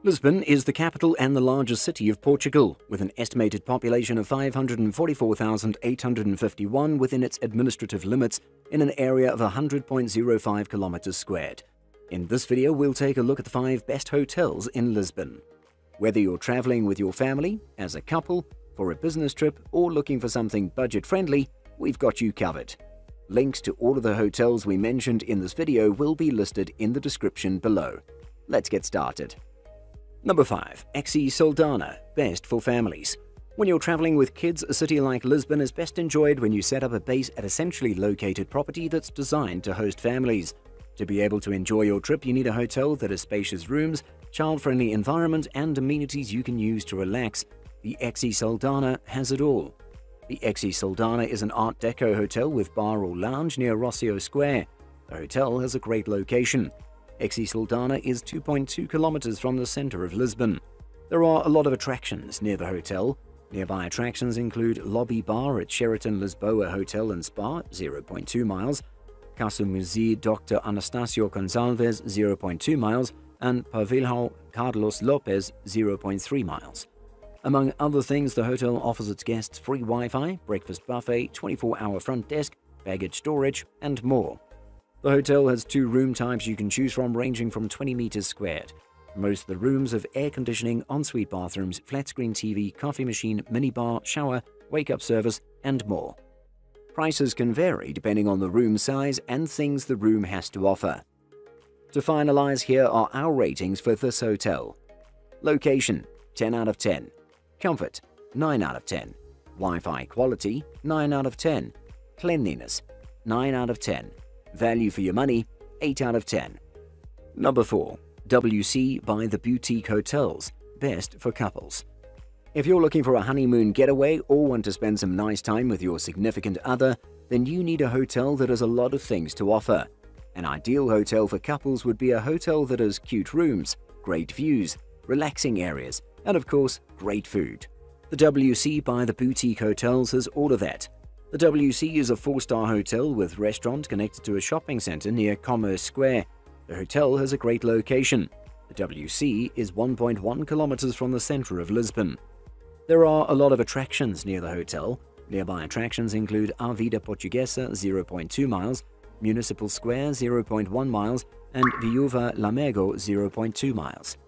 Lisbon is the capital and the largest city of Portugal, with an estimated population of 544,851 within its administrative limits in an area of 100.05 kilometers squared. In this video, we'll take a look at the 5 best hotels in Lisbon. Whether you're traveling with your family, as a couple, for a business trip, or looking for something budget-friendly, we've got you covered. Links to all of the hotels we mentioned in this video will be listed in the description below. Let's get started. Number 5. Exi Saldanha, best for families. When you're traveling with kids, a city like Lisbon is best enjoyed when you set up a base at a centrally located property that's designed to host families. To be able to enjoy your trip, you need a hotel that has spacious rooms, child-friendly environment, and amenities you can use to relax. The Exi Saldanha has it all. The Exi Saldanha is an Art Deco hotel with bar or lounge near Rossio Square. The hotel has a great location. Exi Saldanha is 2.2 kilometers from the center of Lisbon. There are a lot of attractions near the hotel. Nearby attractions include Lobby Bar at Sheraton Lisboa Hotel and Spa, 0.2 miles, Casa Museu Dr. Anastasio Gonçalves, 0.2 miles, and Pavilhão Carlos Lopes, 0.3 miles. Among other things, the hotel offers its guests free Wi-Fi, breakfast buffet, 24-hour front desk, baggage storage, and more. The hotel has 2 room types you can choose from, ranging from 20 meters squared. Most of the rooms have air conditioning, ensuite bathrooms, flat-screen TV, coffee machine, minibar, shower, wake-up service, and more. Prices can vary depending on the room size and things the room has to offer. To finalize, here are our ratings for this hotel. Location, 10 out of 10. Comfort, 9 out of 10. Wi-Fi quality, 9 out of 10. Cleanliness, 9 out of 10. Value for your money, 8 out of 10. Number 4. WC by the Boutique Hotels, best for couples. If you're looking for a honeymoon getaway or want to spend some nice time with your significant other, then you need a hotel that has a lot of things to offer. An ideal hotel for couples would be a hotel that has cute rooms, great views, relaxing areas, and of course, great food. The WC by the Boutique Hotels has all of that. The WC is a 4-star hotel with restaurant connected to a shopping center near Commerce Square. The hotel has a great location. The WC is 1.1 kilometers from the center of Lisbon. There are a lot of attractions near the hotel. Nearby attractions include A Vida Portuguesa, 0.2 miles, Municipal Square, 0.1 miles, and Viúva Lamego, 0.2 miles.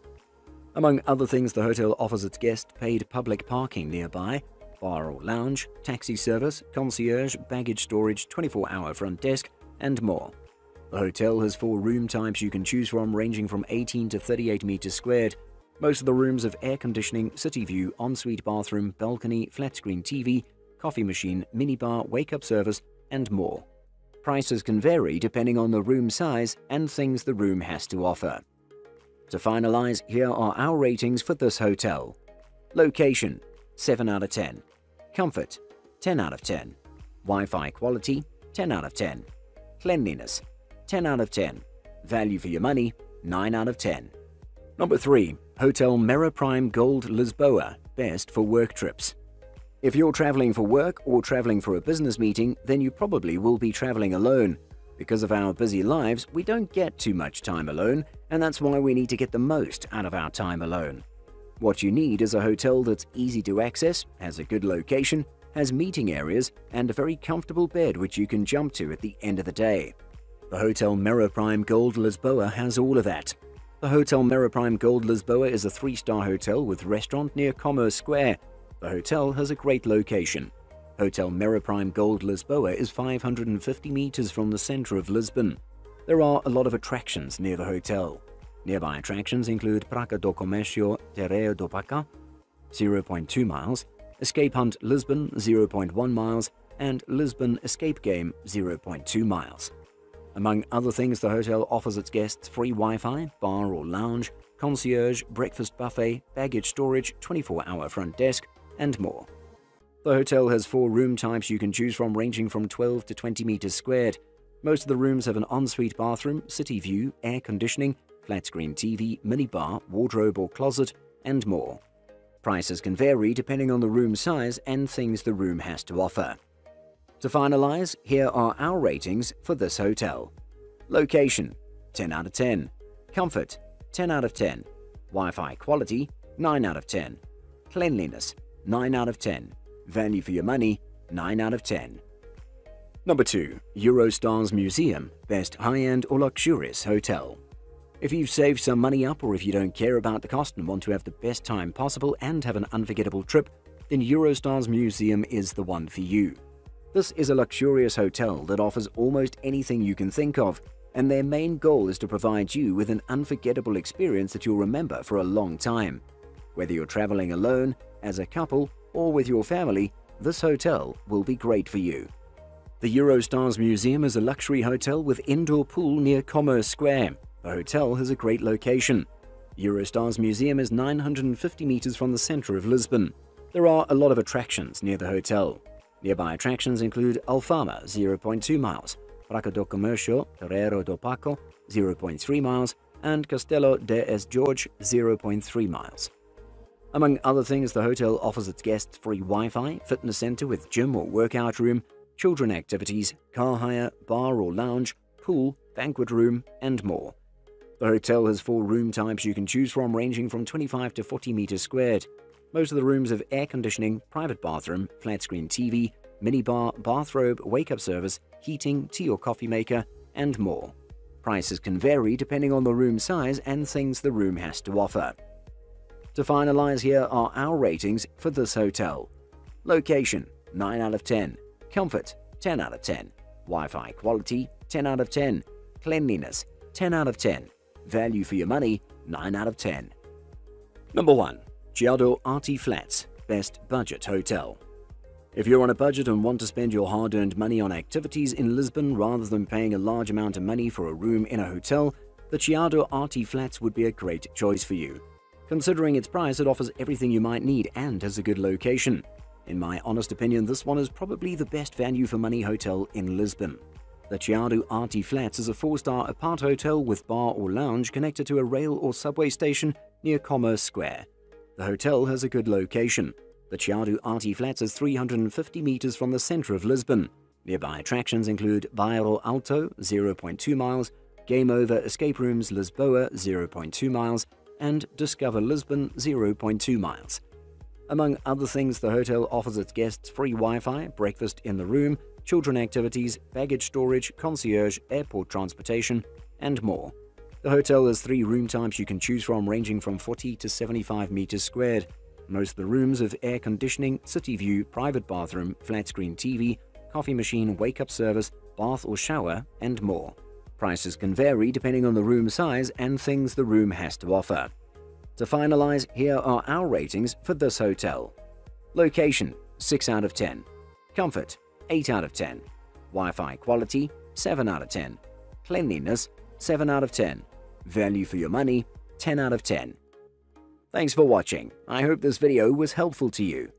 Among other things, the hotel offers its guests paid public parking nearby, bar or lounge, taxi service, concierge, baggage storage, 24-hour front desk, and more. The hotel has 4 room types you can choose from, ranging from 18 to 38 meters squared. Most of the rooms have air conditioning, city view, ensuite bathroom, balcony, flat-screen TV, coffee machine, minibar, wake-up service, and more. Prices can vary depending on the room size and things the room has to offer. To finalize, here are our ratings for this hotel. Location, 7 out of 10. Comfort, 10 out of 10. Wi-Fi quality, 10 out of 10. Cleanliness, 10 out of 10. Value for your money, 9 out of 10. Number 3. Hotel Meraprime Gold Lisboa, best for work trips. If you're traveling for work or traveling for a business meeting, then you probably will be traveling alone. Because of our busy lives, we don't get too much time alone, and that's why we need to get the most out of our time alone. What you need is a hotel that's easy to access, has a good location, has meeting areas, and a very comfortable bed which you can jump to at the end of the day. The Hotel Meraprime Gold Lisboa has all of that. The Hotel Meraprime Gold Lisboa is a 3-star hotel with restaurant near Commerce Square. The hotel has a great location. Hotel Meraprime Gold Lisboa is 550 meters from the center of Lisbon. There are a lot of attractions near the hotel. Nearby attractions include Praça do Comércio Terreiro do Pacá, 0.2 miles, Escape Hunt Lisbon, 0.1 miles, and Lisbon Escape Game, 0.2 miles. Among other things, the hotel offers its guests free Wi-Fi, bar or lounge, concierge, breakfast buffet, baggage storage, 24-hour front desk, and more. The hotel has 4 room types you can choose from, ranging from 12 to 20 meters squared. Most of the rooms have an ensuite bathroom, city view, air conditioning, flat-screen TV, minibar, wardrobe or closet, and more. Prices can vary depending on the room size and things the room has to offer. To finalize, here are our ratings for this hotel. Location, 10 out of 10. Comfort, 10 out of 10. Wi-Fi quality, 9 out of 10. Cleanliness, 9 out of 10. Value for your money, 9 out of 10. Number 2. Eurostars Museum, best high-end or luxurious hotel. If you've saved some money up or if you don't care about the cost and want to have the best time possible and have an unforgettable trip, then Eurostars Museum is the one for you. This is a luxurious hotel that offers almost anything you can think of, and their main goal is to provide you with an unforgettable experience that you'll remember for a long time. Whether you're traveling alone, as a couple, or with your family, this hotel will be great for you. The Eurostars Museum is a luxury hotel with indoor pool near Commerce Square. The hotel has a great location. Eurostars Museum is 950 meters from the center of Lisbon. There are a lot of attractions near the hotel. Nearby attractions include Alfama, 0.2 miles, Praça do Comércio, Terreiro do Paco, 0.3 miles, and Castelo de S. Jorge, 0.3 miles. Among other things, the hotel offers its guests free Wi-Fi, fitness center with gym or workout room, children activities, car hire, bar or lounge, pool, banquet room, and more. The hotel has 4 room types you can choose from, ranging from 25 to 40 meters squared. Most of the rooms have air conditioning, private bathroom, flat-screen TV, minibar, bathrobe, wake-up service, heating, tea or coffee maker, and more. Prices can vary depending on the room size and things the room has to offer. To finalize, here are our ratings for this hotel. Location, 9 out of 10. Comfort, 10 out of 10. Wi-Fi quality, 10 out of 10. Cleanliness, 10 out of 10. Value for your money, 9 out of 10. Number 1. Chiado Arte Flats, best budget hotel. If you're on a budget and want to spend your hard-earned money on activities in Lisbon rather than paying a large amount of money for a room in a hotel, the Chiado Arte Flats would be a great choice for you. Considering its price, it offers everything you might need and has a good location. In my honest opinion, this one is probably the best value for money hotel in Lisbon. The Chiado Arte Flats is a 4-star apart hotel with bar or lounge connected to a rail or subway station near Commerce Square. The hotel has a good location. The Chiado Arte Flats is 350 meters from the center of Lisbon. Nearby attractions include Bairro Alto, 0.2 miles, Game Over Escape Rooms Lisboa, 0.2 miles, and Discover Lisbon, 0.2 miles. Among other things, the hotel offers its guests free Wi-Fi, breakfast in the room, children activities, baggage storage, concierge, airport transportation, and more. The hotel has 3 room types you can choose from, ranging from 40 to 75 meters squared. Most of the rooms have air conditioning, city view, private bathroom, flat-screen TV, coffee machine, wake-up service, bath or shower, and more. Prices can vary depending on the room size and things the room has to offer. To finalize, here are our ratings for this hotel. Location, 6 out of 10. Comfort, 8 out of 10. Wi-Fi quality, 7 out of 10. Cleanliness, 7 out of 10. Value for your money, 10 out of 10. Thanks for watching. I hope this video was helpful to you.